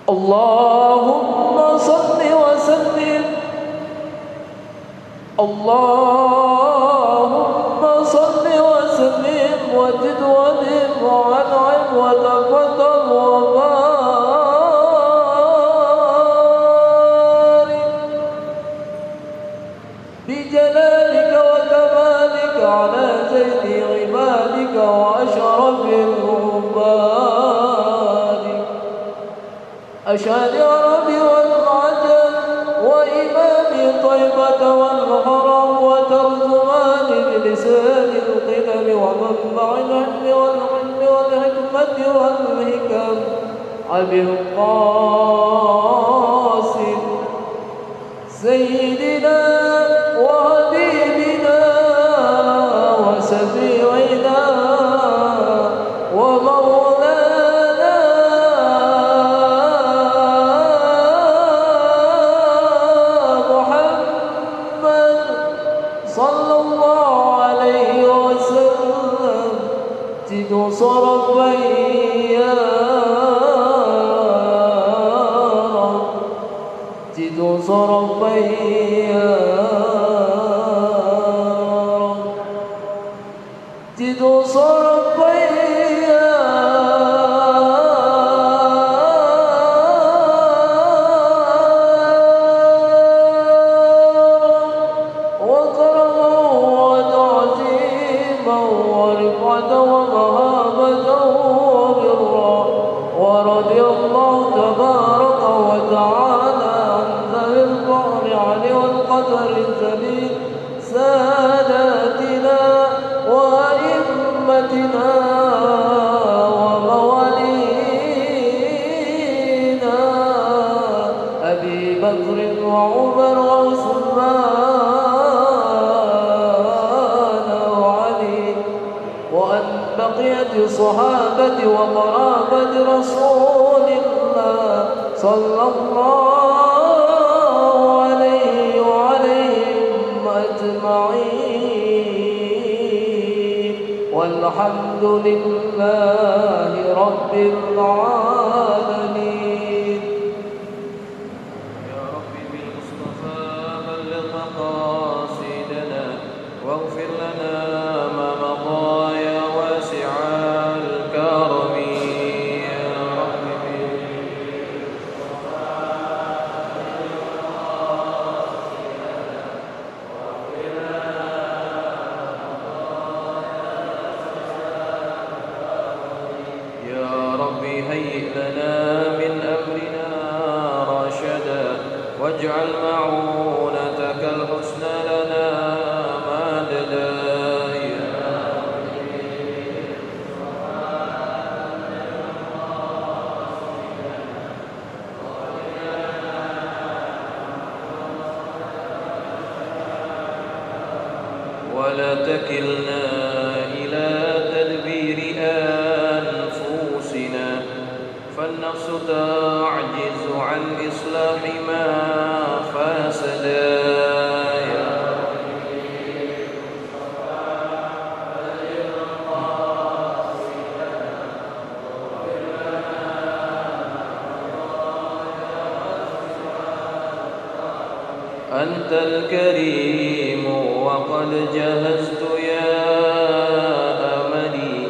اللهم صل وسلم اللهم صل وسلم وزد ونعم وانعم وتفضل وبارك بجلالك وكمالك على سيد عبادك وأشرف العباد أشاعرة والعجم وإمام طيبة والحرم وترجمان بلسان القلم ومنبع العلم والعلم والحكمة والحكم أبي القاسم سيدنا وحبيبنا وشفيعنا ومولانا محمد صلى الله عليه وسلم تنصر يا رب تنصر يا رب تنصر ورضي الله تبارك وتعالى عن ذوي الفضل والقدر الجليل ساداتنا وأئمتنا وموالينا أبي بكر وعمر وعثمان وعلي وأن بقية الصحابة وقرابة رسول الله صلى الله عليه وعليهم أجمعين والحمد لله رب العالمين. يا رب بالمصطفى بلغ مقاصدنا واغفر لنا ما مضى يا واسع الكرم. يا رب بالمصطفى بلغ مقاصدنا واغفر لنا يا رب هيئ لنا من أمرنا رشدا واجعل معونتك الحسنى لنا مددا. ولا تكلنا إلى تدبير أنفسنا فالنفس تعجز عن إصلاح ما فسدا. يا أنت الكريم وقد جهزت يا أملي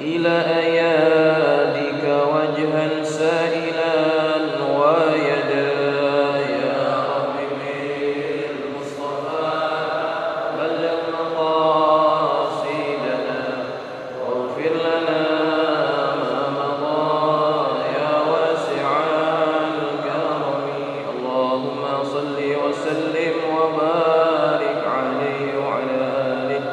إلى أيادك وجها سائلا ويدا. يا رب بالمصطفى بلغ مقاصدنا واغفر لنا ما مضى يا واسع الكرم. اللهم صل وسلم وبارك عليه وعلى آله.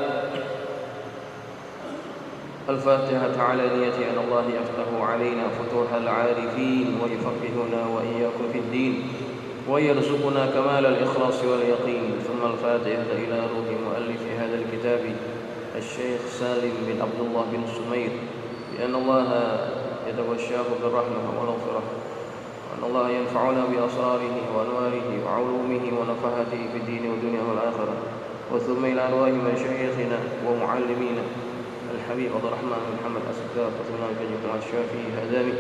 الفاتحة على نية أن الله يفتح علينا فتوح العارفين ويفقهنا وإياكم في الدين ويرزقنا كمال الإخلاص واليقين. ثم الفاتحة إلى روح مؤلف هذا الكتاب الشيخ سالم بن عبد الله بن سمير بأن الله يتغشاه بالرحمة والمغفرة وأن الله ينفعنا بأسراره وأنواره وعلومه ونفحاته في الدين والدنيا والآخرة. وثم إلى أرواح مشايخنا ومعلمينا الحبيب عبد الرحمن بن محمد السكار وثم إلى الشافعي هذاني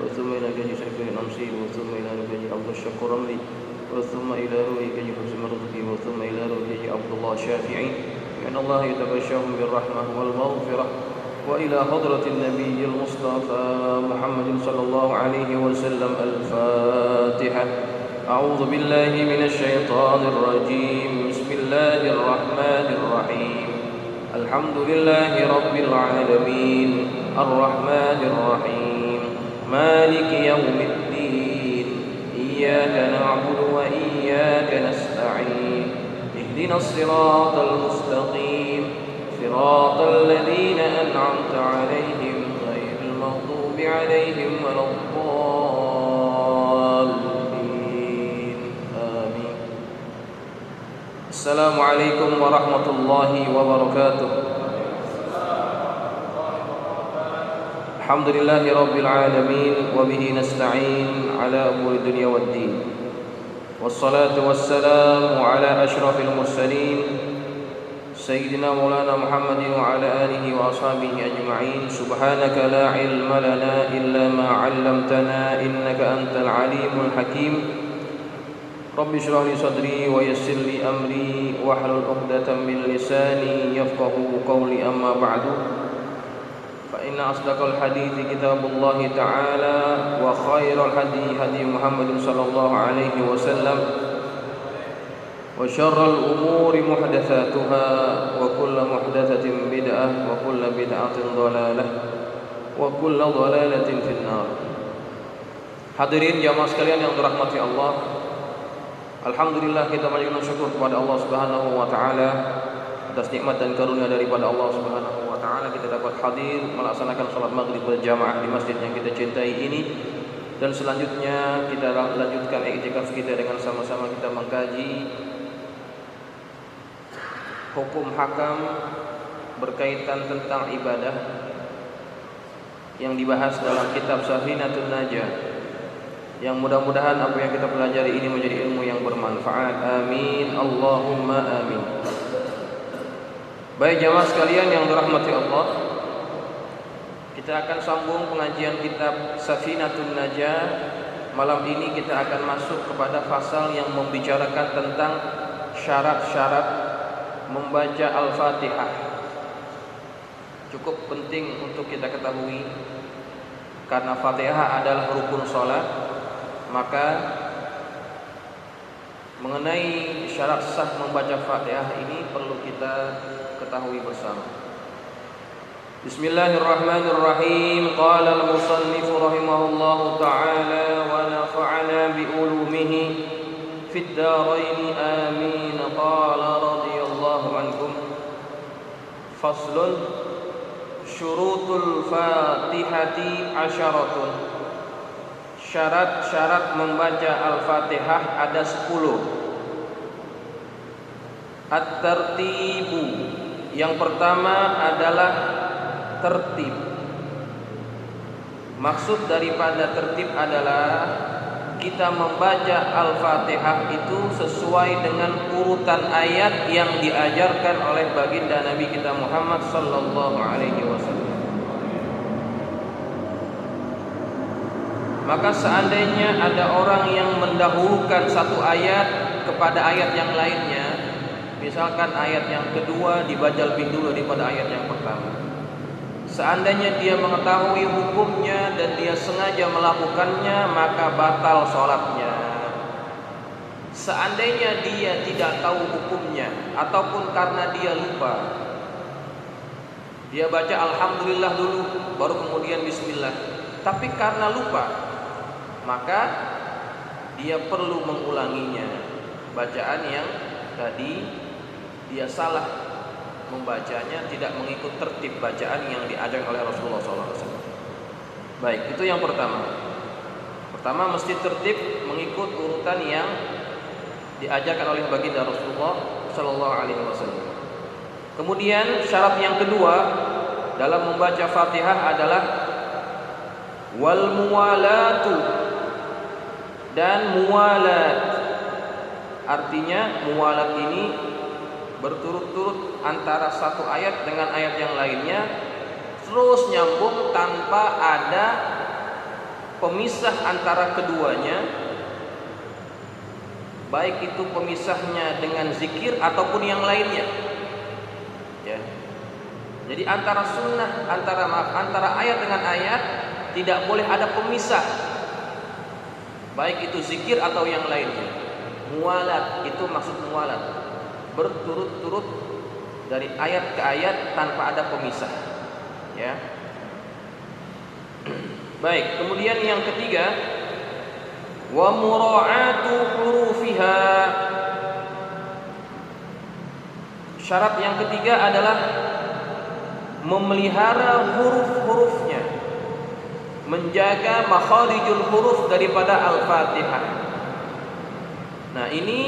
وثم إلى كي شركه الأمسي وثم إلى ربيع عبد الشكور رملي وثم إلى روي كي حسن رزقي وثم إلى روي عبد الله شافعي أن الله يتغشاهم بالرحمة والمغفرة وإلى حضرة النبي المصطفى محمد صلى الله عليه وسلم. الفاتحة. أعوذ بالله من الشيطان الرجيم. بسم الله الرحمن الرحيم. الحمد لله رب العالمين الرحمن الرحيم مالك يوم الدين إياك نعبد وإياك نستعين اهدنا الصراط المستقيم صراط الذين أنعمت عليهم غير المغضوب عليهم ولا الضالين آمين. السلام عليكم ورحمة الله وبركاته. الحمد لله رب العالمين وبه نستعين على أمور الدنيا والدين والصلاة والسلام على أشرف المرسلين سيدنا مولانا محمد وعلى آله وأصحابه أجمعين. سبحانك لا علم لنا إلا ما علمتنا إنك أنت العليم الحكيم. رب اشرح لي صدري ويسر لي أمري واحلل عقدة من لساني يفقهوا قولي. أما بعد فإن أصدق الحديث كتاب الله تعالى وخير الهدي هدي محمد صلى الله عليه وسلم وشر الأمور محدثاتها وكل محدثة بدعة وكل بدعة ضلالة وكل ضلالة في النار. Hadirin jamaah sekalian yang dirahmati Allah, alhamdulillah kita panjatkan syukur kepada Allah Subhanahu wa taala atas nikmat dan karunia daripada Allah Subhanahu wa taala kita dapat hadir melaksanakan salat maghrib berjamaah di masjid yang kita cintai ini, dan selanjutnya kita lanjutkan iktikaf kita dengan sama-sama kita mengkaji hukum hakam berkaitan tentang ibadah yang dibahas dalam kitab Safinatun Najah. Yang mudah-mudahan apa yang kita pelajari ini menjadi ilmu yang bermanfaat. Amin Allahumma amin. Baik jamaah sekalian yang dirahmati Allah, kita akan sambung pengajian kitab Safinatun Najah. Malam ini kita akan masuk kepada pasal yang membicarakan tentang syarat-syarat membaca Al-Fatihah. Cukup penting untuk kita ketahui, karena Fatihah adalah rukun salat, maka mengenai syarat sah membaca Fatihah ini perlu kita ketahui bersama. Bismillahirrahmanirrahim. Qala al-musannif rahimahullahu ta'ala wa nafa'ana bi ulumihi fid darain amin. Qala radhiyallahu ankum. Faslun syurutul Fatihati asyaratun. Syarat-syarat membaca Al-Fatihah ada 10. At-tartibu, yang pertama adalah tertib. Maksud daripada tertib adalah kita membaca Al-Fatihah itu sesuai dengan urutan ayat yang diajarkan oleh baginda Nabi kita Muhammad sallallahu alaihi wasallam. Maka seandainya ada orang yang mendahulukan satu ayat kepada ayat yang lainnya, misalkan ayat yang kedua dibaca lebih dulu daripada ayat yang pertama, seandainya dia mengetahui hukumnya dan dia sengaja melakukannya, maka batal sholatnya. Seandainya dia tidak tahu hukumnya ataupun karena dia lupa, dia baca Alhamdulillah dulu baru kemudian Bismillah, tapi karena lupa, maka dia perlu mengulanginya. Bacaan yang tadi dia salah membacanya, tidak mengikut tertib bacaan yang diajarkan oleh Rasulullah SAW. Baik, itu yang pertama. Pertama, mesti tertib mengikut urutan yang diajarkan oleh baginda Rasulullah SAW. Kemudian syarat yang kedua dalam membaca Fatihah adalah wal muwalatu, dan muwalat. Artinya muwalat ini berturut-turut antara satu ayat dengan ayat yang lainnya, terus nyambung tanpa ada pemisah antara keduanya, baik itu pemisahnya dengan zikir ataupun yang lainnya. Ya. Jadi antara sunnah, antara ayat dengan ayat tidak boleh ada pemisah, baik itu zikir atau yang lainnya. Mualat itu maksud mualat, berturut-turut dari ayat ke ayat tanpa ada pemisah. Ya. Baik, kemudian yang ketiga, wa mura'atu hurufiha. Syarat yang ketiga adalah memelihara huruf-hurufnya, menjaga makharijul huruf daripada Al-Fatihah. Nah, ini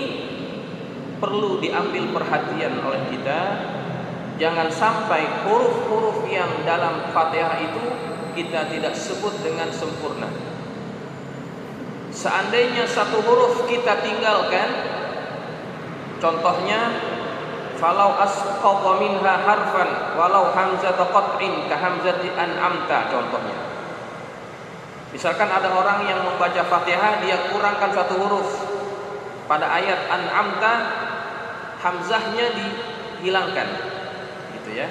perlu diambil perhatian oleh kita. Jangan sampai huruf-huruf yang dalam Fatihah itu kita tidak sebut dengan sempurna. Seandainya satu huruf kita tinggalkan, contohnya falau asqata minha harfan walau hamzata qat'in ka hamzati an'amta, contohnya. Misalkan ada orang yang membaca Fatihah, dia kurangkan satu huruf pada ayat an'amta, hamzahnya dihilangkan, gitu ya.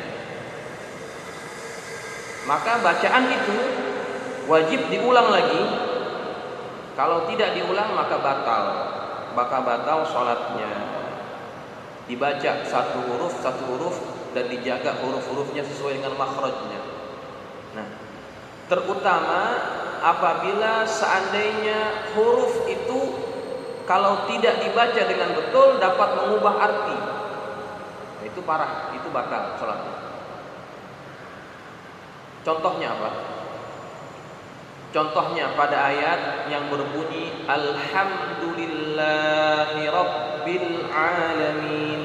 Maka bacaan itu wajib diulang lagi. Kalau tidak diulang maka batal sholatnya. Dibaca satu huruf dan dijaga huruf-hurufnya sesuai dengan makhrajnya. Nah, terutama apabila seandainya huruf itu kalau tidak dibaca dengan betul dapat mengubah arti, nah, itu parah, itu batal sholatnya. Contohnya apa? Contohnya pada ayat yang berbunyi Alhamdulillahi Rabbil Alamin.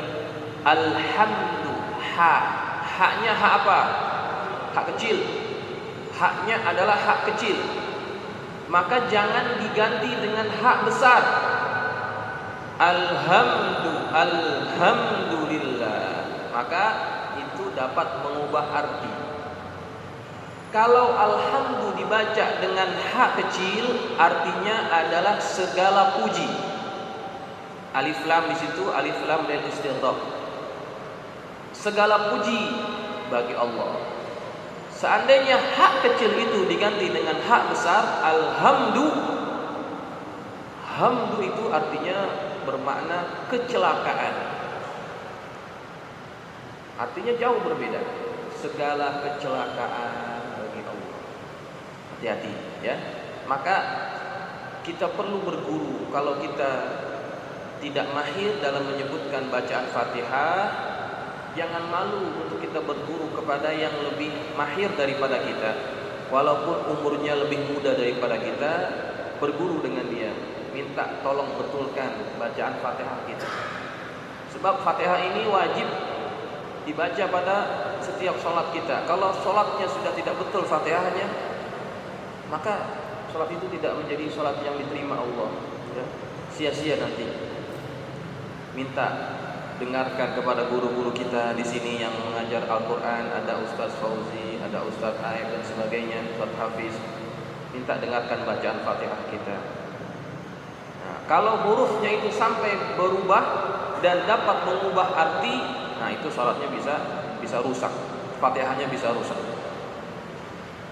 Alhamdu, haknya hak apa? Hak kecil. Haknya adalah hak kecil. Maka jangan diganti dengan hak besar. Alhamdulillah. Maka itu dapat mengubah arti. Kalau alhamdu dibaca dengan hak kecil, artinya adalah segala puji. Alif lam di situ, alif lam lil istighraq. Segala puji bagi Allah. Seandainya hak kecil itu diganti dengan hak besar, hamdu itu artinya bermakna kecelakaan. Artinya jauh berbeda. Segala kecelakaan. Hati-hati ya. Maka kita perlu berguru. Kalau kita tidak mahir dalam menyebutkan bacaan Fatihah, jangan malu untuk kita berguru kepada yang lebih mahir daripada kita. Walaupun umurnya lebih muda daripada kita, berguru dengan dia. Minta tolong betulkan bacaan Fatihah kita. Sebab Fatihah ini wajib dibaca pada setiap sholat kita. Kalau sholatnya sudah tidak betul Fatihahnya, maka sholat itu tidak menjadi sholat yang diterima Allah, ya. Sia-sia nanti. Minta dengarkan kepada guru-guru kita di sini yang mengajar Al-Quran, ada Ustaz Fauzi, ada Ustaz Aib dan sebagainya, Ustaz Hafiz. Minta dengarkan bacaan Fatihah kita. Nah, kalau hurufnya itu sampai berubah dan dapat mengubah arti, nah itu sholatnya bisa rusak, Fatihahnya bisa rusak.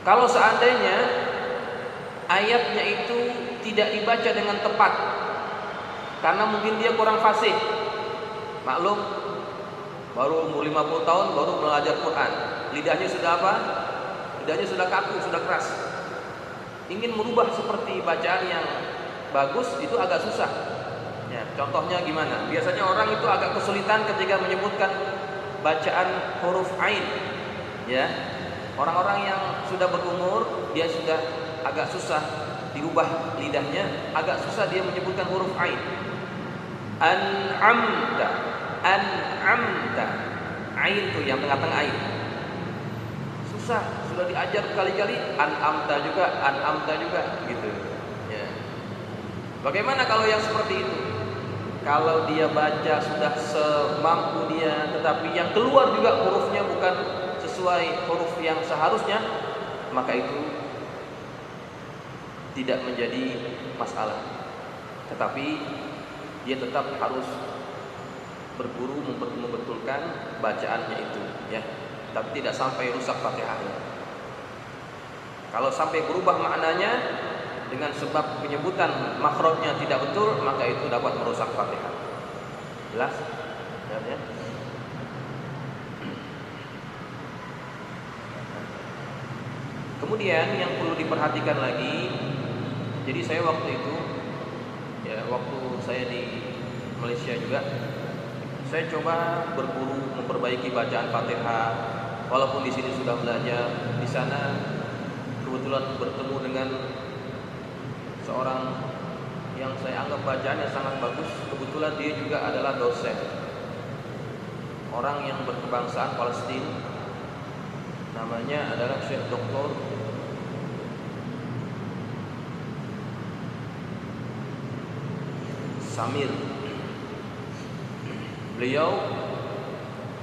Kalau seandainya ayatnya itu tidak dibaca dengan tepat karena mungkin dia kurang fasih, maklum baru umur 50 tahun baru belajar Quran, lidahnya sudah apa? Lidahnya sudah kaku, sudah keras. Ingin merubah seperti bacaan yang bagus itu agak susah ya. Contohnya gimana? Biasanya orang itu agak kesulitan ketika menyebutkan bacaan huruf ain ya. Orang-orang yang sudah berumur, dia sudah agak susah diubah lidahnya, agak susah dia menyebutkan huruf ain. An'amta, ain tuh yang tengah-tengah ain. Susah, sudah diajar berkali-kali, an'amta juga, gitu. Ya. Bagaimana kalau yang seperti itu? Kalau dia baca sudah semampu dia, tetapi yang keluar juga hurufnya bukan sesuai huruf yang seharusnya, maka itu tidak menjadi masalah. Tetapi dia tetap harus berguru membetulkan bacaannya itu, ya. Tapi tidak sampai rusak Fatihahnya. Kalau sampai berubah maknanya dengan sebab penyebutan makhrajnya tidak betul, maka itu dapat merusak Fatihah. Jelas? Ya. Kemudian yang perlu diperhatikan lagi, jadi saya waktu itu, ya waktu saya di Malaysia juga, saya coba berguru memperbaiki bacaan Fatihah. Walaupun di sini sudah belajar, di sana kebetulan bertemu dengan seorang yang saya anggap bacaannya sangat bagus. Kebetulan dia juga adalah dosen, orang yang berkebangsaan Palestina. Namanya adalah Syekh Dr. Samir. Beliau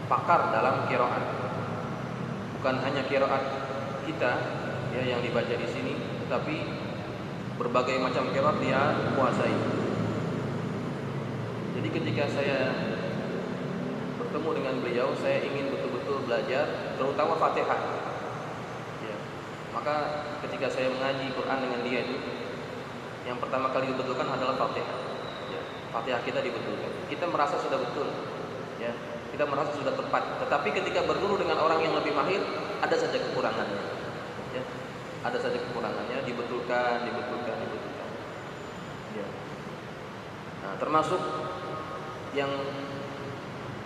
pakar dalam qiraat. Bukan hanya qiraat kita ya yang dibaca di sini, tetapi berbagai macam qiraat dia kuasai. Jadi ketika saya bertemu dengan beliau, saya ingin betul-betul belajar, terutama Fatihah. Ya. Maka ketika saya mengaji Quran dengan dia itu, yang pertama kali dibetulkan adalah Fatihah. Ya. Fatihah kita dibetulkan. Kita merasa sudah betul, ya. Kita merasa sudah tepat. Tetapi ketika berguru dengan orang yang lebih mahir, ada saja kekurangannya. Ya. Ada saja kekurangannya, dibetulkan. Ya. Nah, termasuk yang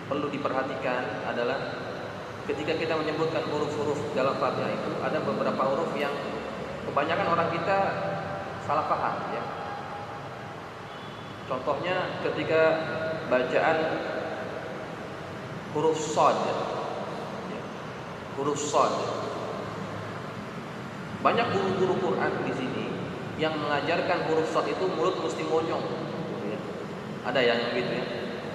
perlu diperhatikan adalah ketika kita menyebutkan huruf-huruf dalam Fatihah itu, ada beberapa huruf yang kebanyakan orang kita salah paham, ya. Contohnya ketika bacaan huruf shad, ya. Huruf shad. Banyak guru-guru Quran di sini yang mengajarkan huruf shad itu mulut mesti monyong, ya. Ada yang gitu ya.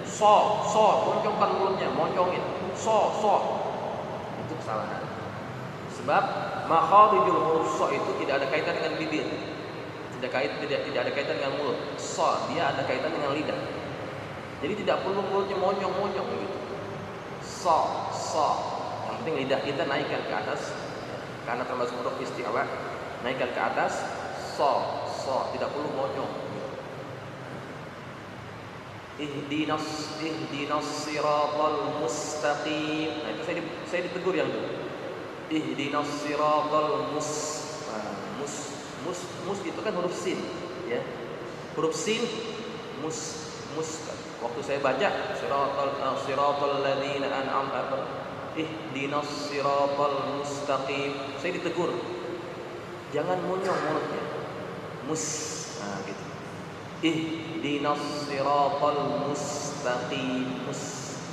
So, moncongkan mulutnya, moncongin. So. Itu kesalahan. Sebab makharijul huruf so itu tidak ada kaitan dengan bibir. Tidak ada kaitan dengan mulut. So, dia ada kaitan dengan lidah. Jadi tidak perlu mulutnya monyong gitu. So. Yang penting lidah kita naikkan ke atas, karena termasuk huruf isti'la, naikkan ke atas. So, tidak perlu monyong. Ihdinas siratal mustaqim. Nah, itu saya ditegur yang itu. Ihdinas siratal mus itu kan huruf sin, ya. Huruf sin mus. Waktu saya baca siratal ladzina an'amta ihdinas siratal mustaqim, saya ditegur. Jangan monyong mulutnya. Nah, gitu. Ihdinas siratal mustaqim.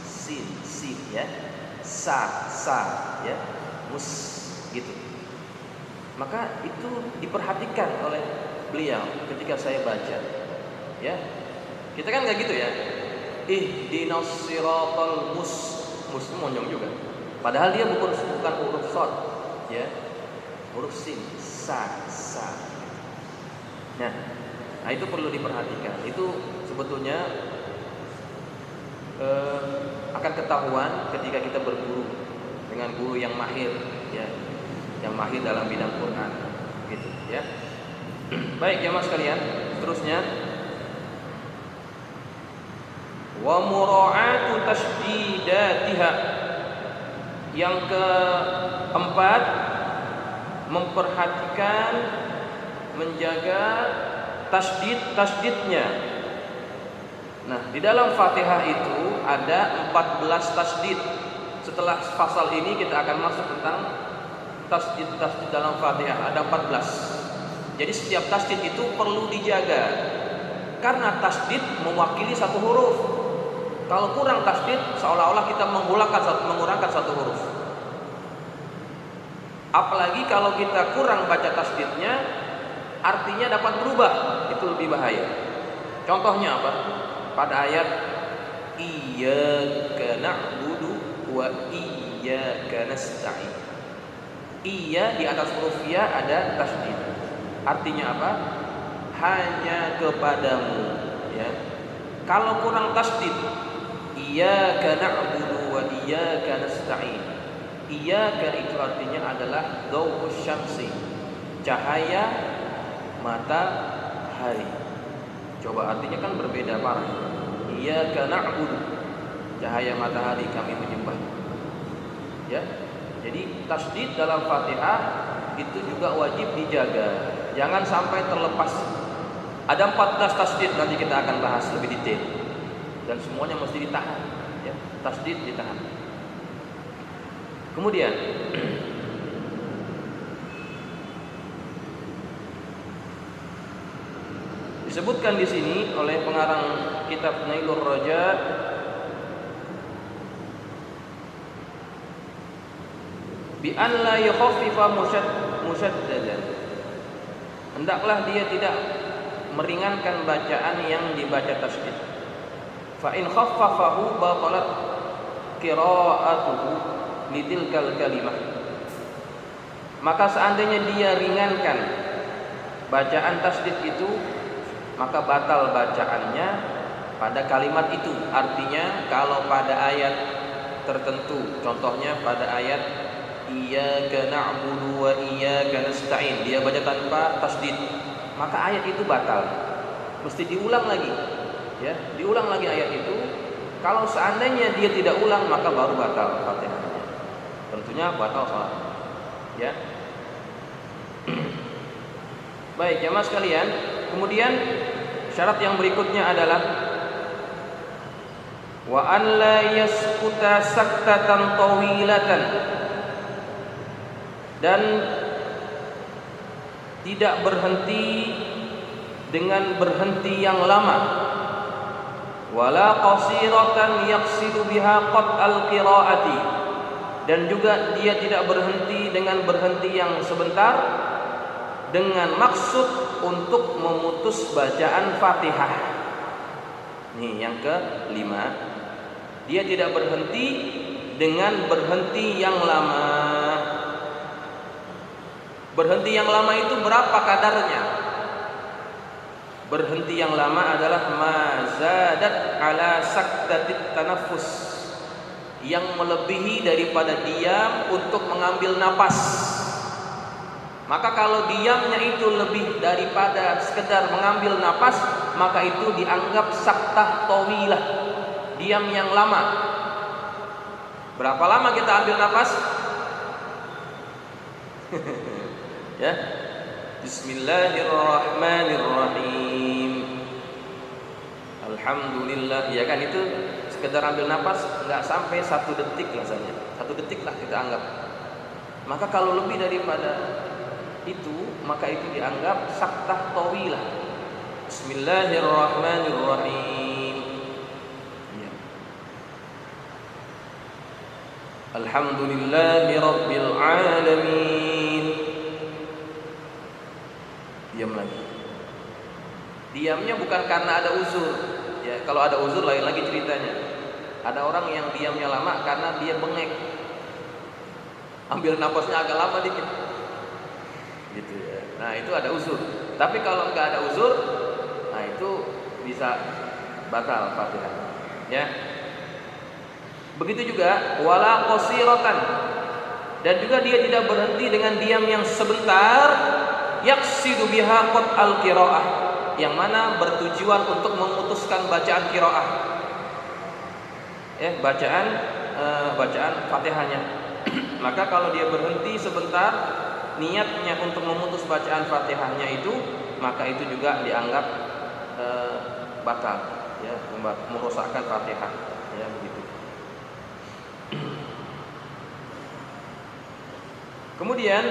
Sin ya. Sa ya. Mus gitu. Maka itu diperhatikan oleh beliau ketika saya baca. Ya. Kita kan enggak gitu ya. Ihdinas siratal mus monyong juga. Padahal dia bukan huruf shad, ya. Huruf sin, sa. Nah, itu perlu diperhatikan. Itu sebetulnya akan ketahuan ketika kita berguru dengan guru yang mahir, ya, yang mahir dalam bidang Quran, gitu, ya. Baik, jamaah sekalian, terusnya wa mura'atu tasydidatiha. Yang keempat, memperhatikan, menjaga tasydidnya. Nah, di dalam Fatihah itu ada 14 tasydid. Setelah pasal ini kita akan masuk tentang tasydid dalam Fatihah. Ada 14. Jadi setiap tasydid itu perlu dijaga, karena tasydid mewakili satu huruf. Kalau kurang tasydid, seolah-olah kita mengurangkan satu huruf. Apalagi kalau kita kurang baca tasydidnya, artinya dapat berubah. Itu lebih bahaya. Contohnya apa? Pada ayat iyyaka na'budu wa iyyaka nasta'in. Iya di atas huruf ya ada tasydid. Artinya apa? hanya kepadamu, ya. Kalau kurang tasdid, iyyaka na'budu wa iyyaka nasta'in. Iyyaka itu artinya adalah dhaw'us syamsi, cahaya matahari. Coba artinya kan berbeda parah. Iyyaka na'budu, cahaya matahari kami menyembah. Ya. Jadi tasdid dalam Fatihah itu juga wajib dijaga. Jangan sampai terlepas. Ada 14 tasdid, nanti kita akan bahas lebih detail. Dan semuanya mesti ditahan, ya. Tasdid ditahan. Kemudian disebutkan di sini oleh pengarang kitab Nailur Raja, bi an la yukhaffifa musyaddadan. Hendaklah dia tidak meringankan bacaan yang dibaca tasdid. Fa in khaffafahu batalat qira'atuhu litilkal kalimah. Maka seandainya dia ringankan bacaan tasdid itu, maka batal bacaannya pada kalimat itu. Artinya kalau pada ayat tertentu, contohnya pada ayat iyyaka na'budu wa iyyaka nasta'in, dia baca tanpa tasdid, maka ayat itu batal. Mesti diulang lagi, ya, diulang lagi ayat itu. Kalau seandainya dia tidak ulang, maka baru batal Fatihahnya. Tentunya batal salat. Ya. Baik, jamaah sekalian, kemudian syarat yang berikutnya adalah wa an la yaskuta saktatan tawilatan, dan tidak berhenti dengan berhenti yang lama, wala qasiratan yaqsidu biha qat'al qiraati, dan juga dia tidak berhenti dengan berhenti yang sebentar dengan maksud untuk memutus bacaan Fatihah. Nih yang kelima, dia tidak berhenti dengan berhenti yang lama. Berhenti yang lama itu berapa kadarnya? Berhenti yang lama adalah mazadat ala saktatit tanaffus, yang melebihi daripada diam untuk mengambil napas. Maka kalau diamnya itu lebih daripada sekedar mengambil napas, maka itu dianggap saktah tawilah, diam yang lama. Berapa lama kita ambil napas? Ya. Bismillahirrahmanirrahim. Alhamdulillah. Ya kan, itu sekedar ambil napas enggak sampai 1 detik rasanya. 1 detik lah kita anggap. Maka kalau lebih daripada itu, maka itu dianggap saktah tawilah. Bismillahirrahmanirrahim. Ya. Alhamdulillahirabbil alamin. Diam lagi. Diamnya bukan karena ada uzur. Ya, kalau ada uzur lain lagi ceritanya. Ada orang yang diamnya lama karena dia bengek. Ambil napasnya agak lama dikit. Gitu ya. Nah, itu ada uzur. Tapi kalau enggak ada uzur, nah itu bisa batal Fatihah. Ya. Begitu juga wala qasiratan, dan juga dia tidak berhenti dengan diam yang sebentar, yaqsidu biha qat'al qiraah, yang mana bertujuan untuk memutuskan bacaan qiraah. Ya, bacaan Fatihahnya. Maka kalau dia berhenti sebentar, niatnya untuk memutus bacaan Fatihahnya itu, maka itu juga dianggap batal, ya, merusakkan Fatihah, ya, begitu. Kemudian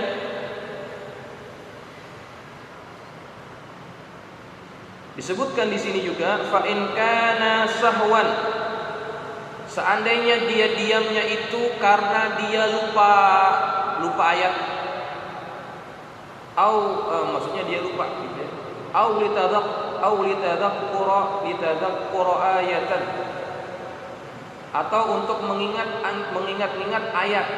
disebutkan di sini juga fa in kana sahwan, seandainya dia diamnya itu karena dia lupa ayat, maksudnya dia lupa gitu ya. Litadzakkura ayatan, atau untuk mengingat ayat.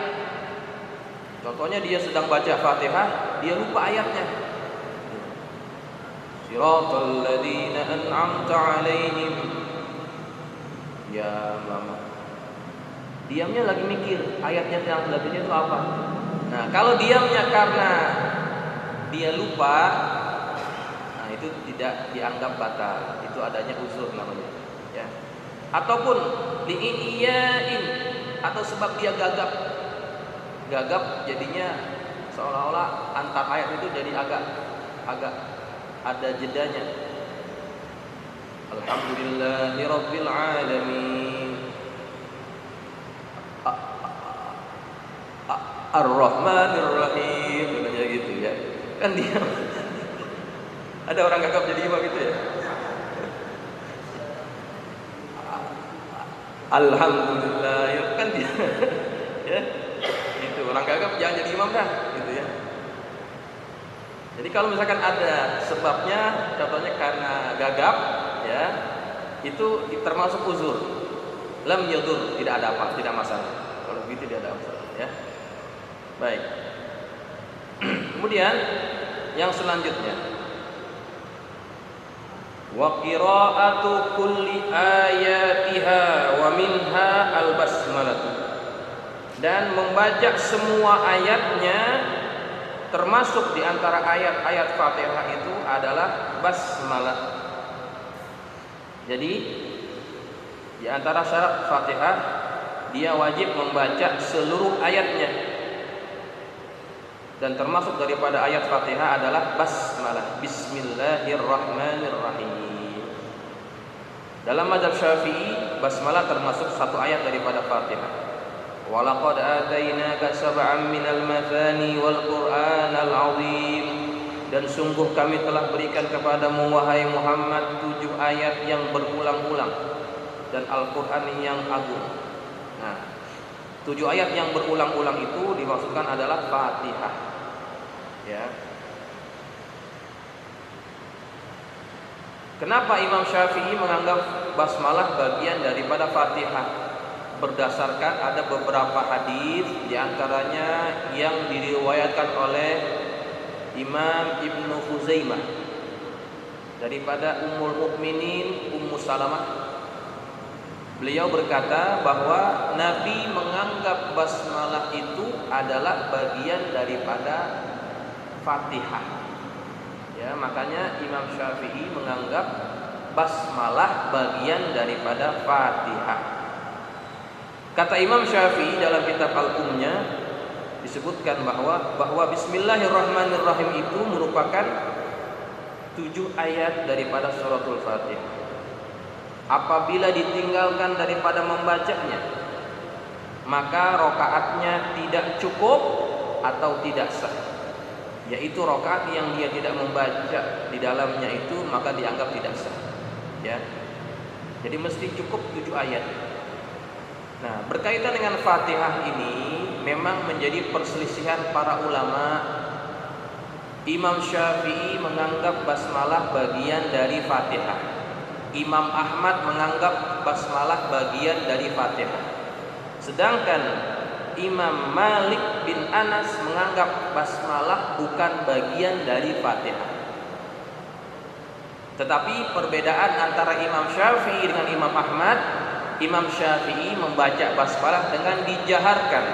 Contohnya dia sedang baca Fatihah, dia lupa ayatnya. Siratal ladzina an'amta 'alaihim. Ya mama. Diamnya lagi mikir ayatnya yang selanjutnya itu apa. Nah, kalau diamnya karena dia lupa, nah itu tidak dianggap batal. Itu adanya uzur namanya, ya. Ataupun li'iyain, atau sebab dia gagap. Gagap jadinya seolah-olah antar ayat itu jadi agak ada jedanya. Alhamdulillahirabbil alamin. Ar-Rahmanir Rahim, katanya gitu ya. Kan dia ada orang gagap jadi imam gitu ya. Alhamdulillah, ya kan dia ya. Itu orang gagap jangan jadi imam dah, gitu ya. Jadi kalau misalkan ada sebabnya, contohnya karena gagap, ya, itu termasuk uzur. Lam yadur, tidak ada apa, tidak masalah. Kalau begitu tidak ada masalah, ya. Baik. Kemudian yang selanjutnya, wa qira'atu kulli ayatiha wa minha al-basmalah, dan membaca semua ayatnya, termasuk di antara ayat-ayat Fatihah itu adalah basmalah. Jadi di antara syarat Fatihah, dia wajib membaca seluruh ayatnya. Dan termasuk daripada ayat Fatihah adalah basmalah, Bismillahirrahmanirrahim. Dalam mazhab Syafi'i, basmalah termasuk satu ayat daripada Fatihah. Walaqad atainaka sab'an minal mathani wal Qur'anal 'azim. Dan sungguh kami telah berikan kepadamu wahai Muhammad 7 ayat yang berulang-ulang dan Al-Qur'an yang agung. Nah, 7 ayat yang berulang-ulang itu dimaksudkan adalah Fatihah. Ya. Kenapa Imam Syafi'i menganggap basmalah bagian daripada Fatihah? Berdasarkan ada beberapa hadis, diantaranya yang diriwayatkan oleh Imam Ibnu Khuzaimah daripada Ummul Mukminin Ummu Salamah. Beliau berkata bahwa Nabi menganggap basmalah itu adalah bagian daripada Fatihah. Ya, makanya Imam Syafi'i menganggap basmalah bagian daripada Fatihah. Kata Imam Syafi'i dalam kitab Al-Ummnya disebutkan bahwa Bismillahirrahmanirrahim itu merupakan 7 ayat daripada suratul Fatihah. Apabila ditinggalkan daripada membacanya, maka rakaatnya tidak cukup atau tidak sah. Yaitu rakaat yang dia tidak membaca di dalamnya itu maka dianggap tidak sah. Ya. Jadi mesti cukup 7 ayat. Nah, berkaitan dengan Fatihah ini memang menjadi perselisihan para ulama. Imam Syafi'i menganggap basmalah bagian dari Fatihah. Imam Ahmad menganggap basmalah bagian dari Fatihah. Sedangkan Imam Malik bin Anas menganggap basmalah bukan bagian dari Fatihah. Tetapi perbedaan antara Imam Syafi'i dengan Imam Ahmad, Imam Syafi'i membaca basmalah dengan dijaharkan,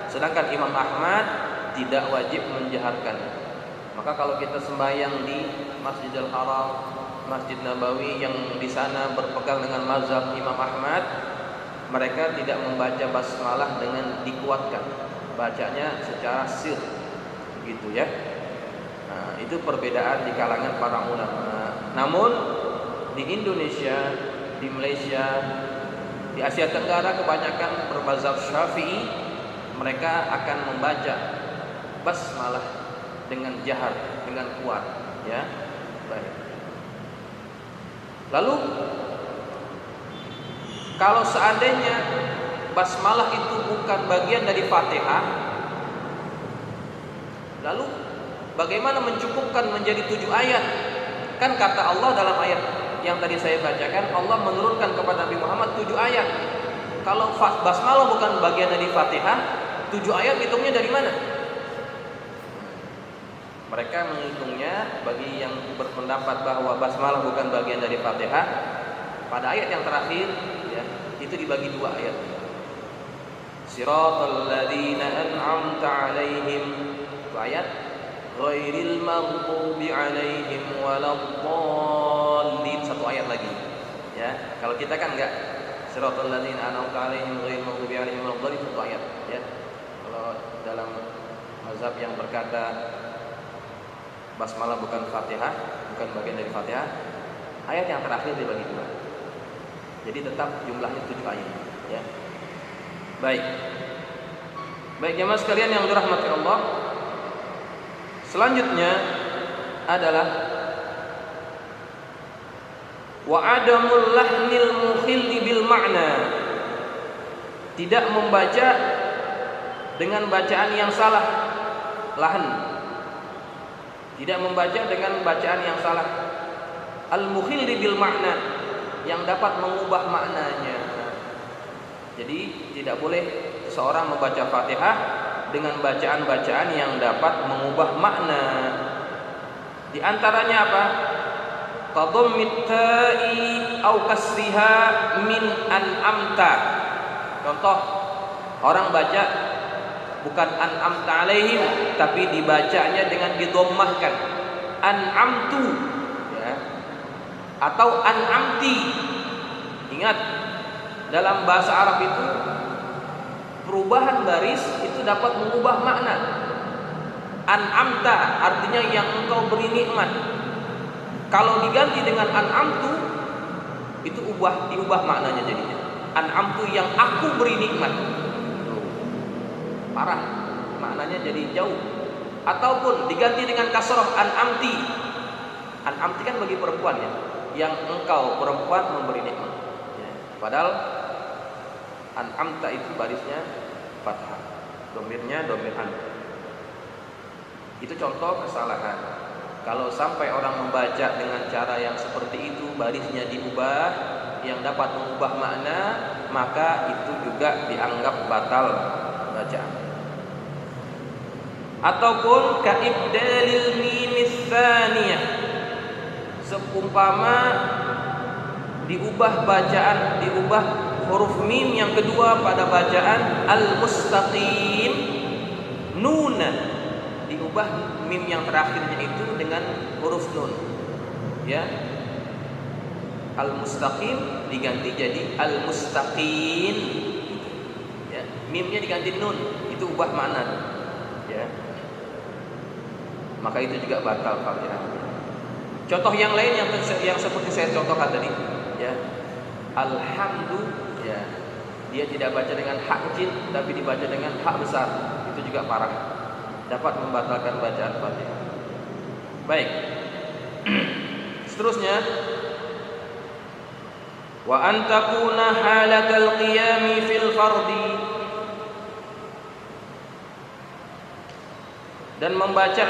sedangkan Imam Ahmad tidak wajib menjaharkan. Maka kalau kita sembahyang di Masjidil Haram, Masjid Nabawi yang di sana berpegang dengan mazhab Imam Ahmad, mereka tidak membaca basmalah dengan dikuatkan, bacanya secara sir, begitu ya. Nah, itu perbedaan di kalangan para ulama. Namun di Indonesia, di Malaysia, di Asia Tenggara kebanyakan bermazhab Syafi'i, mereka akan membaca basmalah dengan jahar, dengan kuat, ya. Baik. Lalu kalau seandainya basmalah itu bukan bagian dari Fatihah, lalu bagaimana mencukupkan menjadi 7 ayat? Kan kata Allah dalam ayat yang tadi saya bacakan, Allah menurunkan kepada Nabi Muhammad 7 ayat. Kalau basmalah bukan bagian dari Fatihah, 7 ayat hitungnya dari mana? Mereka menghitungnya, bagi yang berpendapat bahwa basmalah bukan bagian dari Fatihah, pada ayat yang terakhir ya, itu dibagi dua ayat. Siratal ladzina an'amta 'alaihim, itu ayat, ghairil maghdubi 'alaihim waladdallin, satu ayat lagi. Ya, kalau kita kan enggak, siratal ladzina an'amta 'alaihim ghairil maghdubi 'alaihim waladdallin, satu ayat ya. Kalau dalam mazhab yang berkata basmalah bukan Fatihah, bukan bagian dari Fatihah, ayat yang terakhir dibagi dua. Jadi tetap jumlahnya 7 ayat ya. Baik jemaah sekalian yang dirahmati Allah, selanjutnya adalah wa adamul lahnil mukhilli bil ma'na, tidak membaca dengan bacaan yang salah, lahn, tidak membaca dengan bacaan yang salah, al-mukhilli bil ma'na, yang dapat mengubah maknanya. Jadi tidak boleh seseorang membaca Fatihah dengan bacaan-bacaan yang dapat mengubah makna. Di antaranya apa? Tadhammit ta'i au kasriha min an'amta. Contoh, orang baca bukan an'amta alaihim, tapi dibacanya dengan didhammahkan, an'amtu ya, atau an'amti. Ingat, dalam bahasa Arab itu perubahan baris itu dapat mengubah makna. An'amta artinya yang engkau beri nikmat. Kalau diganti dengan an'amtu, itu diubah maknanya jadinya. An'amtu yang aku beri nikmat. Parah, maknanya jadi jauh. Ataupun diganti dengan kasroh, an'amti. An'amti kan bagi perempuan ya, yang engkau perempuan memberi nikmat ya. Padahal an'amta itu barisnya fathah, domirnya domir an. Itu contoh kesalahan. Kalau sampai orang membaca dengan cara yang seperti itu, barisnya diubah, yang dapat mengubah makna, maka itu juga dianggap batal bacaan. Ataupun ka'ibdalil mimis tsaniyah, seumpama diubah bacaan, diubah huruf mim yang kedua pada bacaan al-mustaqim, nuna, diubah mim yang terakhirnya itu dengan huruf nun ya. Al-mustaqim diganti jadi al-mustaqim ya. Mimnya diganti nun, itu ubah makna ya. Maka itu juga batal Fatihah. Contoh yang lain yang seperti saya contohkan tadi ya, alhamdulillah ya, dia tidak baca dengan hak kecil tapi dibaca dengan hak besar, itu juga parah, dapat membatalkan bacaan Fatihah. Baik. Seterusnya, wa an takuna halatal qiyami fil fardi, dan membaca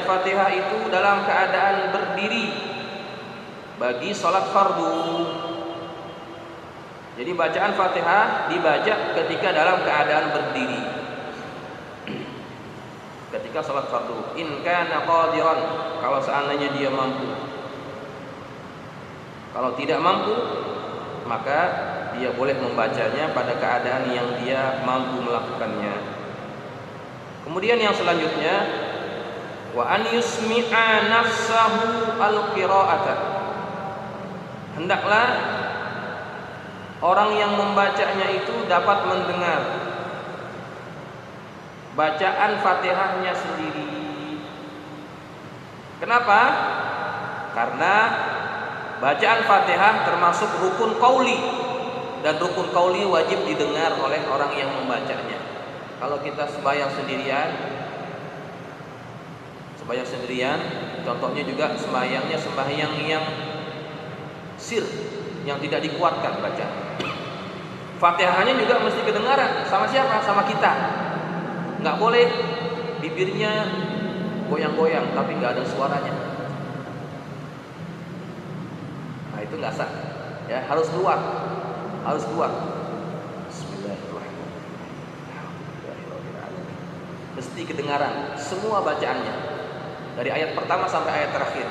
Fatihah itu dalam keadaan berdiri bagi salat fardu. Jadi bacaan Fatihah dibaca ketika dalam keadaan berdiri ketika salat fardu. In kana qadiran, kalau seandainya dia mampu. Kalau tidak mampu, maka dia boleh membacanya pada keadaan yang dia mampu melakukannya. Kemudian yang selanjutnya, wa an yusmi'a nafsahu al-qira'ata, hendaklah orang yang membacanya itu dapat mendengar bacaan Fatihahnya sendiri. Kenapa? Karena bacaan Fatihah termasuk rukun qauli, dan rukun qauli wajib didengar oleh orang yang membacanya. Kalau kita sembahyang sendirian, contohnya juga sembahyang yang sir, yang tidak dikuatkan baca. Fatihahnya juga mesti kedengaran. Sama siapa? Sama kita. Nggak boleh bibirnya goyang-goyang tapi nggak ada suaranya. Nah itu nggak sah. Ya, harus keluar. Bismillahirrahmanirrahim. Mesti kedengaran semua bacaannya. dari ayat pertama sampai ayat terakhir,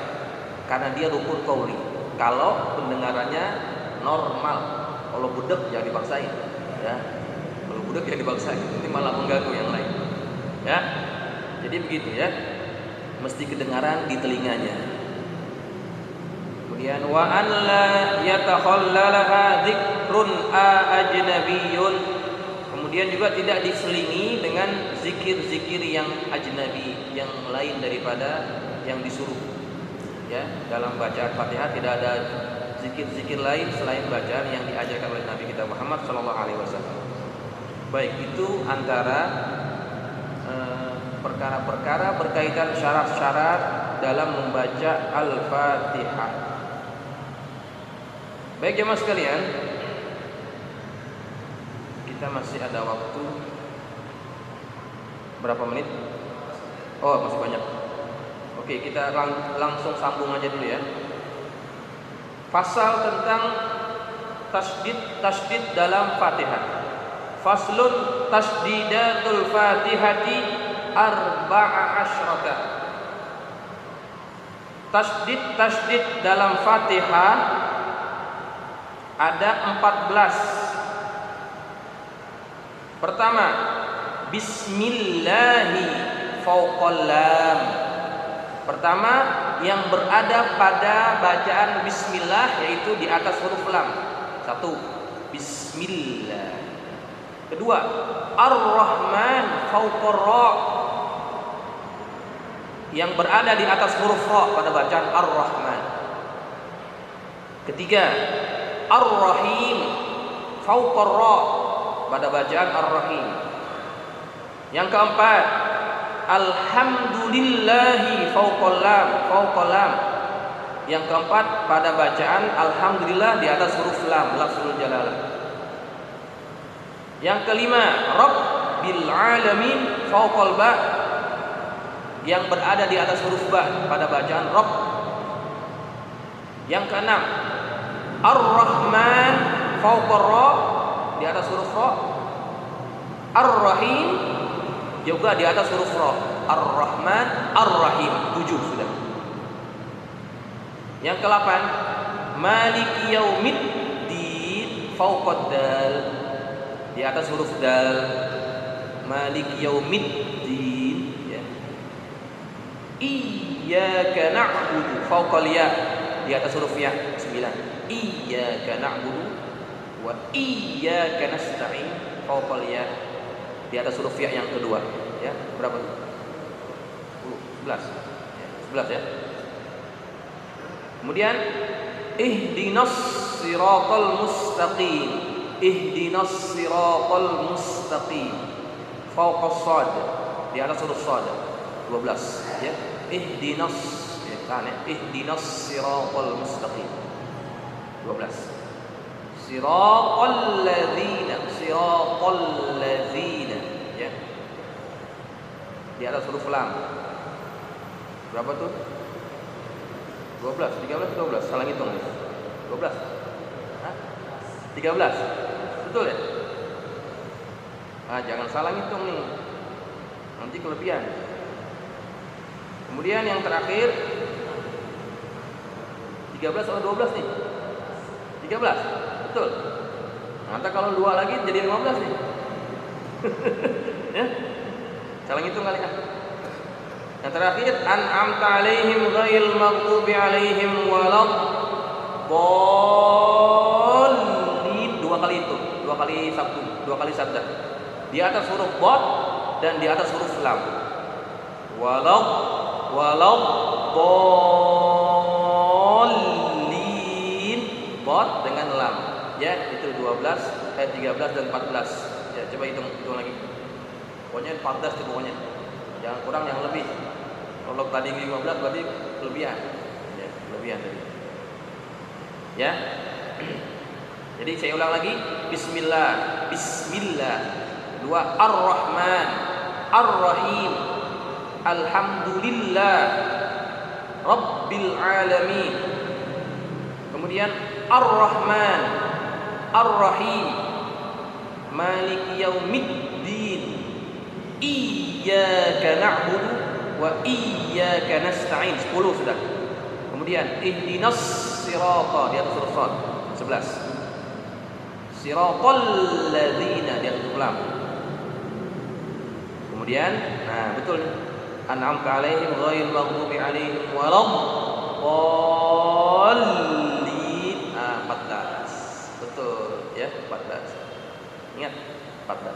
karena dia rukun qauli. Kalau pendengarannya normal, kalau budak jangan dipaksain, ya. Kalau budak jangan dipaksain, nanti malah mengganggu yang lain, ya. Jadi begitu ya, mesti kedengaran di telinganya. Kemudian wa an la yatakhallalaha dzikrun ajnabiyyun. Kemudian juga tidak diselingi dengan zikir-zikir yang ajnabi, yang lain daripada yang disuruh. Ya, dalam bacaan Fatihah tidak ada zikir-zikir lain selain bacaan yang diajarkan oleh Nabi kita Muhammad sallallahu alaihi wasallam. Baik, itu antara perkara-perkara berkaitan syarat-syarat dalam membaca Al-Fatihah. Baik jemaah sekalian, kita masih ada waktu berapa menit? Oh, masih banyak. Oke, kita langsung sambung aja dulu ya. Pasal tentang tasydid dalam Fatihah. Faslun tasdidatul Fatihati arba'a asyrata. Tasydid dalam Fatihah ada 14. Pertama, bismillahi fauqal lam. Pertama, yang berada pada bacaan bismillah, yaitu di atas huruf lam. Satu, bismillah. Kedua, ar-rahman fauqar ra, yang berada di atas huruf ra pada bacaan ar-rahman. Ketiga, ar-rahim fauqar ra pada bacaan ar-rahim. Yang keempat, alhamdulillahi fauqal lam. Yang keempat pada bacaan alhamdulillah di atas huruf lam, lafzul jalalah. Yang kelima, rabbil alamin fauqal ba, yang berada di atas huruf ba pada bacaan rabb. Yang keenam, ar-rahman fauqar ra di atas huruf ra. Ar-rahim juga di atas huruf ra. Ar-rahman, ar-rahim. 7 sudah. Yang ke-8, maliki yaumiddin fauqad dal, di atas huruf dal. Maliki yaumiddin, ya. Iyyaka na'budu fauqal ya, di atas huruf ya. 9. Iyyaka na'budu wa iyyaka nasta'in fauqal ya, di atas huruf ya yang kedua, ya. Berapa tuh? 10, 11. Ya, 11 ya. Kemudian ihdinas siratal mustaqim. Ihdinas siratal mustaqim fauqas shad, di atas huruf shad. 12 ya. Ihdinas, ya kan ya. Ihdinas siratal mustaqim. 12. Siratal ladzina ya, di atas huruf lam. Berapa tuh? 12, 13, 12. Salah ngitung nih. 12. Hah? 13. Betul ya? Jangan salah ngitung nih. Nanti kelebihan. Kemudian yang terakhir 13 atau 12 nih? 13. Betul. Nanti kalau 2 lagi jadi 15 nih. Ya? Salah ngitung kali ya. Yang terakhir, an'amta 'alaihim ghairil maghdubi 'alaihim waladdallin. 2 kali itu, 2 kali sabtu, 2 kali sabda. Di atas huruf dad dan di atas huruf lam. Waladdallin, dad dengan lam. Ya, itu 12, 13 dan 14. Ya, coba hitung lagi. Pokoknya 14 itu pokoknya. Jangan kurang, yang lebih. Kalau tadi 15 berarti kelebihan. Ya, kelebihan tadi. Ya. Jadi saya ulang lagi. Bismillah. Bismillah. 2, Ar-Rahman, Ar-Rahim, Alhamdulillah, Rabbil Alamin. Kemudian Ar-Rahman, Ar-Rahim, Maliki Yaumiddin, Iyyaka na'budu wa iyyaka nasta'in 10 sudah. Kemudian ihdinas sirata di atas huruf shad 11. Siratal ladzina di atas huruf lam. Kemudian betul nih. An'amta 'alaihim ghairil maghdubi 'alaihim waladdallin. 14. Betul ya, 14. Ingat 14.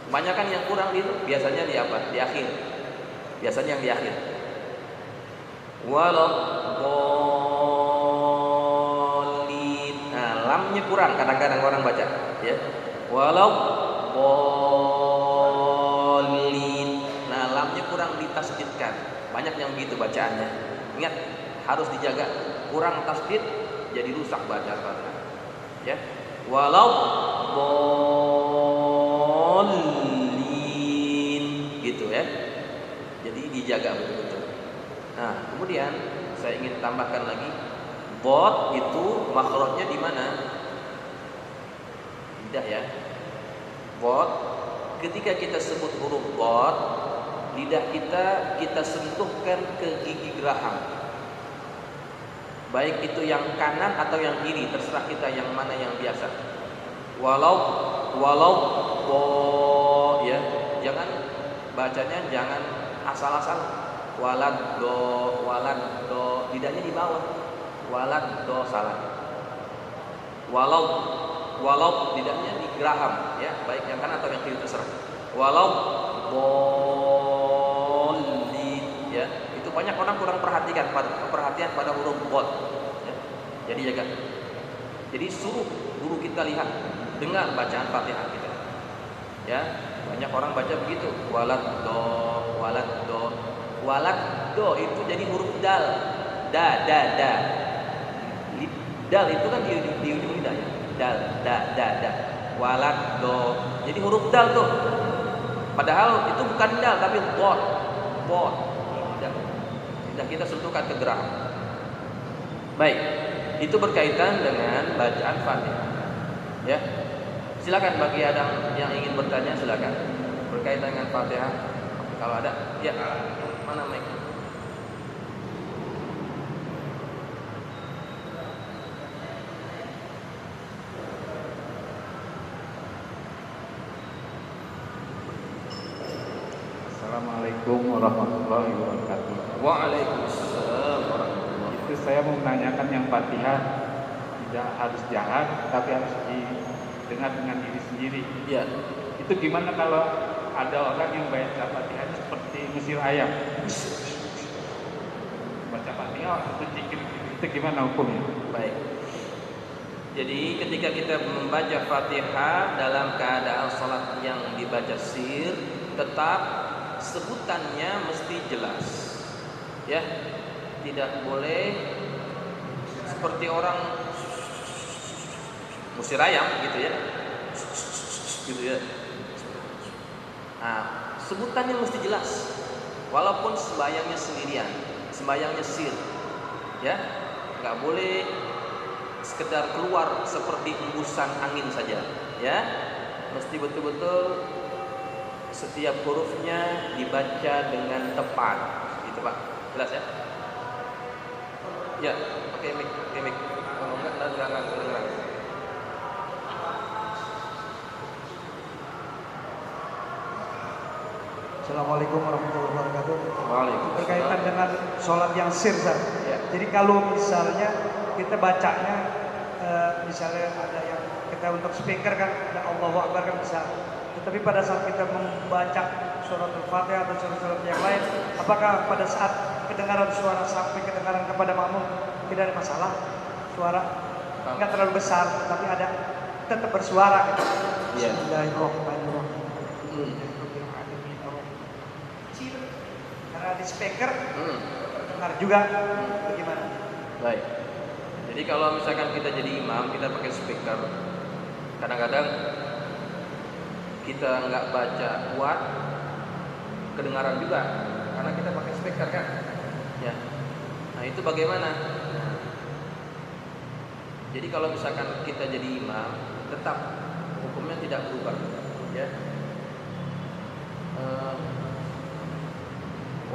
Kebanyakan yang kurang itu biasanya di apa? Di akhir. Biasanya yang di akhir. Waladdallin. Lamnya kurang kadang-kadang orang baca ya. Waladdallin. Lamnya kurang ditasdidkan. Banyak yang begitu bacaannya. Ingat, harus dijaga. Kurang tasdid jadi rusak bacaan. Ya. Waladdallin gitu ya. Jadi dijaga betul-betul. Nah, kemudian saya ingin tambahkan lagi, dhad itu makhrajnya di mana? Lidah ya. Dhad ketika kita sebut huruf dhad, lidah kita sentuhkan ke gigi geraham. Baik itu yang kanan atau yang kiri, terserah kita yang mana yang biasa. Walau ya, jangan bacanya jangan asal-asal. Walad do, lidahnya di bawah. Walad do salah. Walau lidahnya di geraham ya, baik yang kanan atau yang kiri terserah. Walau bolli ya. Itu banyak orang kurang perhatian pada huruf dhad ya. Jadi jaga. Jadi suruh guru kita lihat, dengar bacaan Fatihah kita. Ya, banyak orang baca begitu. Walad do itu jadi huruf dal. Da. Dal itu kan di ujung lidah ya. Da. Walad do. Jadi huruf dal tuh. Padahal itu bukan dal tapi dhad. Lidah kita sentuhkan ke geraham. Baik, itu berkaitan dengan bacaan Fatihah. Ya. Silakan bagi ada yang ingin bertanya silakan. Berkaitan dengan Fatihah. Kalau ada, ya. Mana mic? Assalamualaikum warahmatullahi wabarakatuh. Waalaikumsalam warahmatullahi wabarakatuh. Itu saya mau menanyakan yang Fatihah tidak harus jahat, tapi harus didengar dengan diri sendiri. Ya. Itu gimana kalau ada orang yang baca Fatihahnya seperti ngusir ayam? Baca Fatihah itu zikir, itu gimana hukumnya? Baik. Jadi ketika kita membaca Fatihah dalam keadaan salat yang dibaca sir, tetap sebutannya mesti jelas. Ya. Tidak boleh seperti orang ngusir ayam gitu ya. Gitu ya. Nah, sebutannya mesti jelas. Walaupun sembayangnya sendirian, sembayangnya sir. Ya. Enggak boleh sekedar keluar seperti embusan angin saja, ya. Mesti betul-betul setiap hurufnya dibaca dengan tepat. Gitu, Pak. Jelas ya? Ya, pakai mic. Kalau enggak kedengeran. Assalamualaikum warahmatullahi wabarakatuh. Waalaikumsalam. Berkaitan dengan sholat yang sir, Zat. Ya. Jadi kalau misalnya kita bacanya, misalnya ada yang kita untuk speaker kan, ada Allahu Akbar kan bisa. Tetapi pada saat kita membaca surat Al-Fatihah atau surat-surat yang lain, apakah pada saat kedengaran suara sampai kedengaran kepada makmum tidak ada masalah? Suara nggak terlalu besar, tapi ada tetap bersuara. Gitu. Ya. Bismillahirrahmanirrahim. Karena di speaker terdengar juga. Bagaimana? Baik. Jadi kalau misalkan kita jadi imam, kita pakai speaker, kadang-kadang kita nggak baca kuat, kedengaran juga, karena kita pakai speaker kan. Ya. Nah itu bagaimana? Nah, jadi kalau misalkan kita jadi imam, tetap hukumnya tidak berubah. Ya.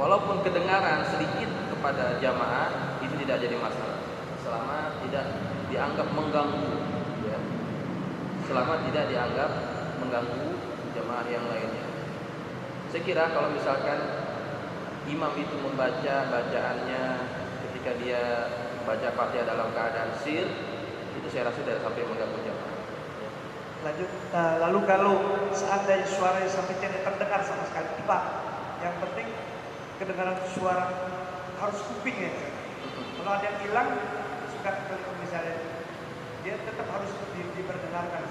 walaupun kedengaran sedikit kepada jamaah itu tidak jadi masalah selama tidak dianggap mengganggu, ya. Selama tidak dianggap mengganggu jamaah yang lainnya. Saya kira kalau misalkan imam itu membaca bacaannya ketika dia baca Fatihah dalam keadaan sir, itu saya rasa tidak sampai mengganggu jamaah. Lanjut, lalu kalau seandainya suara yang sampai tidak terdengar sama sekali, Pak, yang penting kedengaran suara harus kuping ya. Kalau ada yang hilang, suka misalnya dia tetap harus diperdengarkan.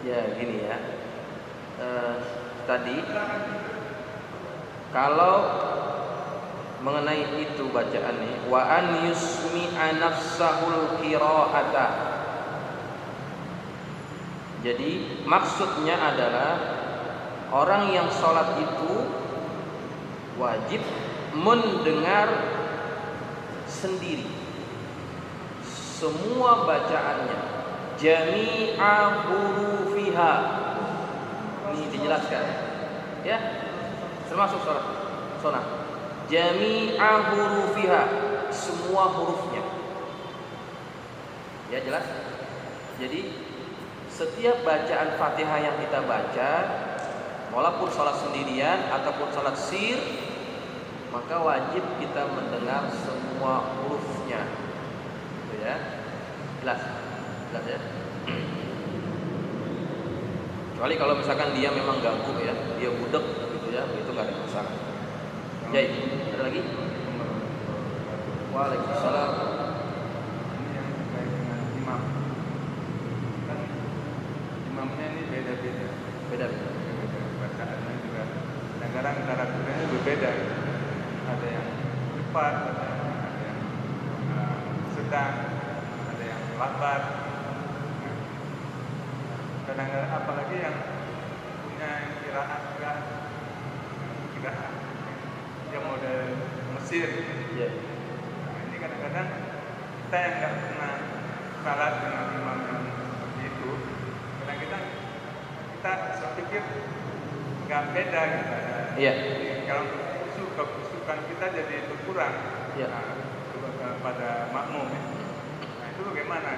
Ya gini ya, tadi kalau mengenai itu bacaan nih, wa an yusmi'a nafsahul qira'ata. Jadi maksudnya adalah orang yang sholat itu wajib mendengar sendiri semua bacaannya, jami'a hurufiha. Ini dijelaskan, ya, termasuk sholat. Jami'a hurufiha, semua hurufnya. Ya jelas. Jadi setiap bacaan Fatihah yang kita baca, walaupun sholat sendirian ataupun sholat sir, maka wajib kita mendengar semua hurufnya. Gitu ya. Jelas ya. Kecuali kalau misalkan dia memang ganggu ya, dia budek gitu ya, itu nggak ada masalah. Jadi, ada lagi? Waalaikumsalam. Ini yang terkait dengan imam. Kan imamnya ini beda-beda. Bacaannya juga kadang-kadang karakternya berbeda. Ada yang cepat, ada yang sedang, ada yang lambat. Kadang-kadang apalagi yang punya kiraan yang model Mesir. Ya. Nah, ini kadang-kadang kita yang nggak pernah salat dengan imam yang seperti itu, kadang-kadang kita saya pikir nggak beda gitu. Iya. Kalau kehusukan kita jadi berkurang. Iya. Nah, pada makmum. Nah itu bagaimana?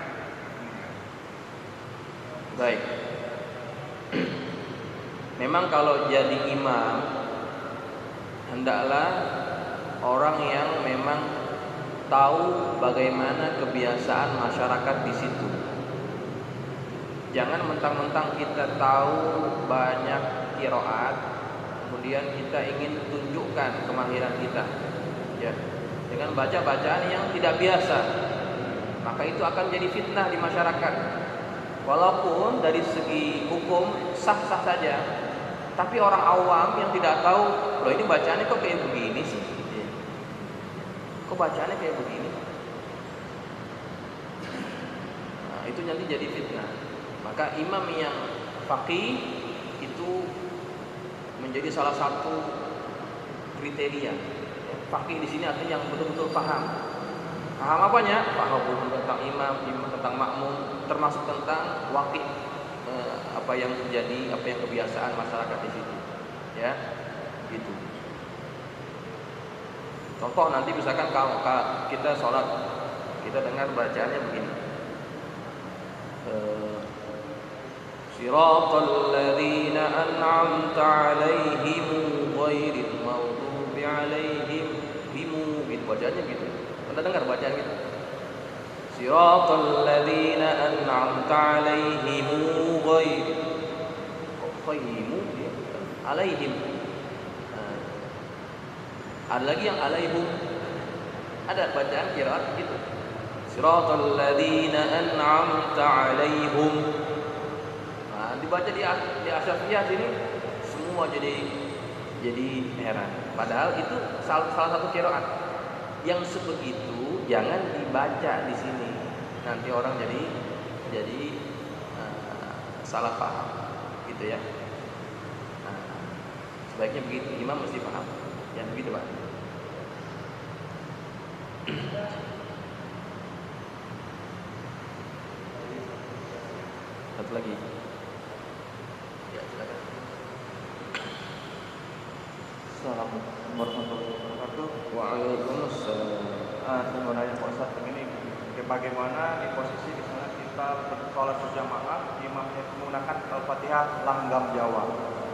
Baik. Memang kalau jadi imam hendaklah orang yang memang tahu bagaimana kebiasaan masyarakat di situ. Jangan mentang-mentang kita tahu banyak qiraat, kemudian kita ingin tunjukkan kemahiran kita, ya, dengan baca bacaan yang tidak biasa. Maka itu akan jadi fitnah di masyarakat. Walaupun dari segi hukum sah-sah saja, tapi orang awam yang tidak tahu, loh ini bacaannya kok kayak begini sih? Kok bacaannya kayak begini? Nah, itu nanti jadi fitnah. Maka imam yang faqih itu menjadi salah satu kriteria. Faqih di sini artinya yang betul-betul paham. Paham apanya? Paham tentang imam, tentang makmum, termasuk tentang waqi', apa yang terjadi, apa yang kebiasaan masyarakat di situ, ya, gitu. Contoh nanti misalkan kalau kita sholat, kita dengar bacaannya begini, Siratal ladzina an'amta 'alaihim ghairil maghdubi 'alaihim gitu bacaannya gitu. Anda dengar bacaan gitu. Siratal ladzina an'amta 'alaihim alaihim. Ada lagi yang alaihum. Ada bacaan qiraat gitu. Siratal ladzina an'amta 'alaihim. Nah, dibaca di Asyafiyah sini semua jadi heran. Padahal itu salah satu qiraat. Yang sebegitu jangan dibaca di sini. Nanti orang jadi salah paham, gitu ya. Nah, sebaiknya begitu, imam mesti paham. Yang begitu, Pak. Satu lagi. Ya, silakan. Assalamualaikum warahmatullahi wabarakatuh. wabarakatuh. Waalaikumsalam. Saya mau nanya Pak Ustadz begini, bagaimana di posisi di sana kita sholat berjamaah, imamnya itu menggunakan Al-Fatihah langgam Jawa.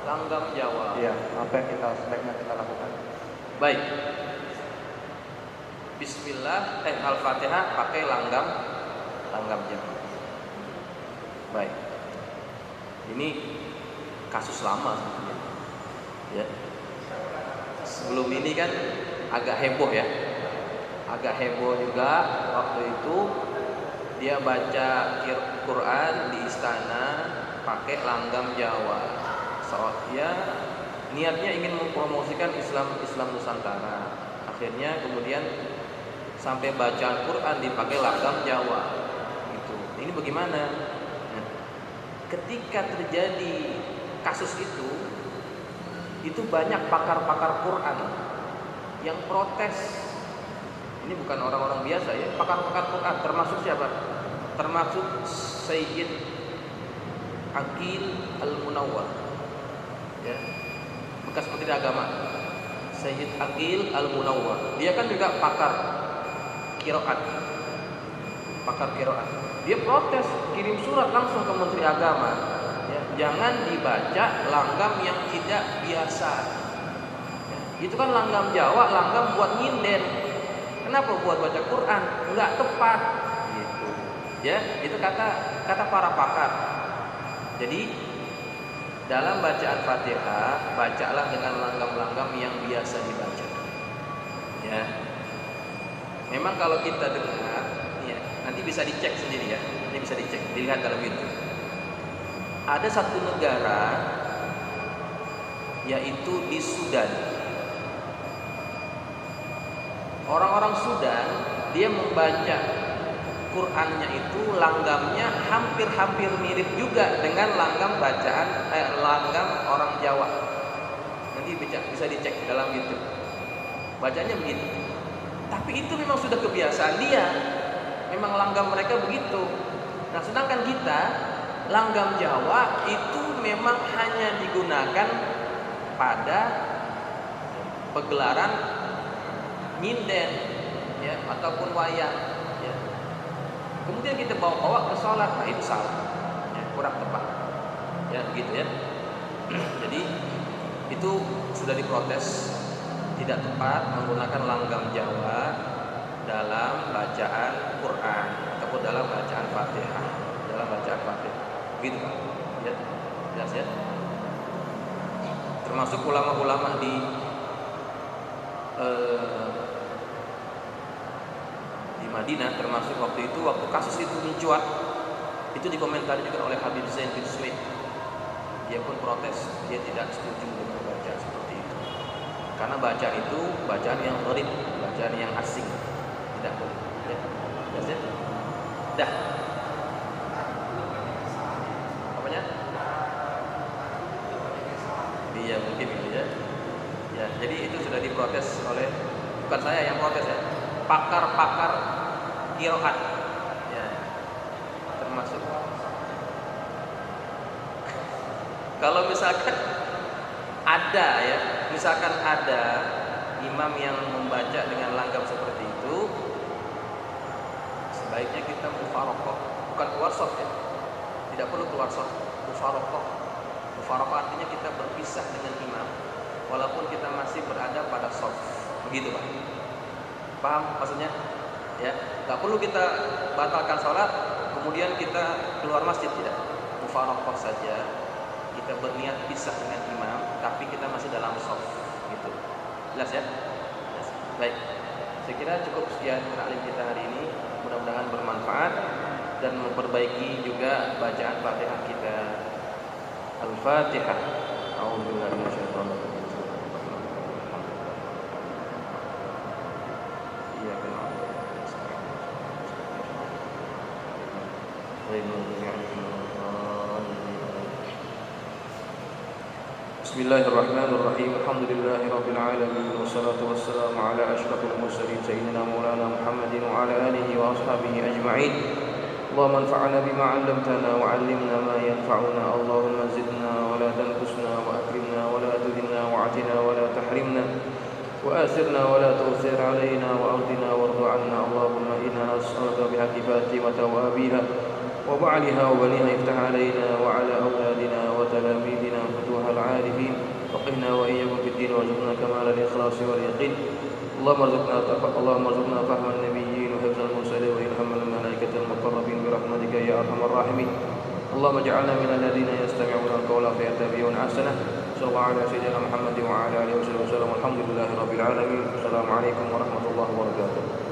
Langgam Jawa. Iya, apa yang sebaiknya kita lakukan? Baik. Bismillah, Al-Fatihah pakai langgam Jawa. Baik. Ini kasus lama sebetulnya. Ya. Sebelum ini kan agak heboh ya. Agak heboh juga waktu itu dia baca Quran di istana pakai langgam Jawa. Ya, niatnya ingin mempromosikan Islam Nusantara. Akhirnya kemudian sampai bacaan Quran dipakai langgam Jawa. Gitu. Ini bagaimana? Nah, ketika terjadi kasus itu banyak pakar-pakar Quran yang protes. Ini bukan orang-orang biasa ya, pakar-pakar Quran. Termasuk siapa? Termasuk Sayyid Aqil Al-Munawwar, ya, bekas Menteri Agama. Sayyid Aqil Al-Munawwar, dia kan juga pakar qiraat. Dia protes, kirim surat langsung ke Menteri Agama, ya, jangan dibaca langgam yang tidak biasa, ya, itu kan langgam Jawa, langgam buat nyinden. Kenapa buat baca Quran? Enggak tepat, gitu. Ya, itu kata para pakar. Jadi dalam bacaan Fatihah, bacalah dengan langgam-langgam yang biasa dibaca. Ya. Memang kalau kita dengar, ya, nanti bisa dicek sendiri ya. Ini bisa dicek, dilihat dalam YouTube. Ada satu negara, yaitu di Sudan. Orang-orang Sudan, dia membaca Qur'annya itu langgamnya hampir mirip juga dengan langgam orang Jawa. Nanti bisa dicek dalam YouTube. Bacanya begini. Tapi itu memang sudah kebiasaan dia. Memang langgam mereka begitu. Nah, sedangkan kita langgam Jawa itu memang hanya digunakan pada pegelaran nyinden, ya, ataupun wayang, ya. Kemudian kita bawa ke sholat, nah itu salah, ya, kurang tepat, ya, begitu ya. Jadi itu sudah diprotes, tidak tepat menggunakan langgam Jawa dalam bacaan Quran ataupun dalam bacaan Fatihah, begitu Pak, ya, jelas ya. Termasuk ulama-ulama di Madinah, termasuk waktu kasus itu mencuat, itu dikomentari juga oleh Habib Zain bin Suwaid. Dia pun protes, dia tidak setuju dengan bacaan seperti itu, karena bacaan itu bacaan yang gharib, bacaan yang asing, tidak boleh. Ya, ya, dah. Apanya? Iya, mungkin itu ya. Ya, jadi itu sudah diprotes oleh, bukan saya yang protes ya, pakar-pakar qiraat, ya, termasuk. Kalau misalkan ada imam yang membaca dengan langgam seperti itu, sebaiknya kita mufaraqah, bukan keluar shaf ya, tidak perlu keluar shaf. Mufaraqah artinya kita berpisah dengan imam, walaupun kita masih berada pada shaf, begitu Pak. Paham maksudnya? Ya, nggak perlu kita batalkan sholat, kemudian kita keluar masjid, tidak. Mufaraqah saja, kita berniat pisah dengan imam, tapi kita masih dalam shaf, gitu. Jelas ya? Jelas. Baik, saya kira cukup sekian taklim kita hari ini. Mudah-mudahan bermanfaat dan memperbaiki juga bacaan Fatihah kita. Al-Fatihah. A'udzubillahi minasyaitonir rajim. Bismillahirrahmanirrahim. Alhamdulillahirabbil alamin wassalatu wassalamu ala asyrafil mursalin sayyidina maulana Muhammadin wa ala alihi wa ashabihi ajma'in. Allahumma anfa'na bima 'allamtana wa 'allimna ma yanfa'una. Allahumma zidna wa la tanqusna wa akrimna wa la tudhilna wa atina wa la tahrimna. وآثرنا ولا تؤثر علينا وأرضنا وارض عنا اللهم إنا نسألك بحق فاطمة وأبيها وبعلها وبنيها افتح علينا وعلى أولادنا وتلاميذنا فتوح العارفين فقهنا وإياكم في الدين وارزقنا كمال الإخلاص واليقين اللهم ارزقنا فهم النبيين وحفظ المرسلين وإلهام الملائكة المقربين برحمتك يا أرحم الراحمين اللهم اجعلنا من الذين يستمعون القول فيتبعون أحسنه صلى الله على سيدنا محمد وعلى آله وصحبه وسلم والحمد لله رب العالمين السلام عليكم ورحمة الله وبركاته.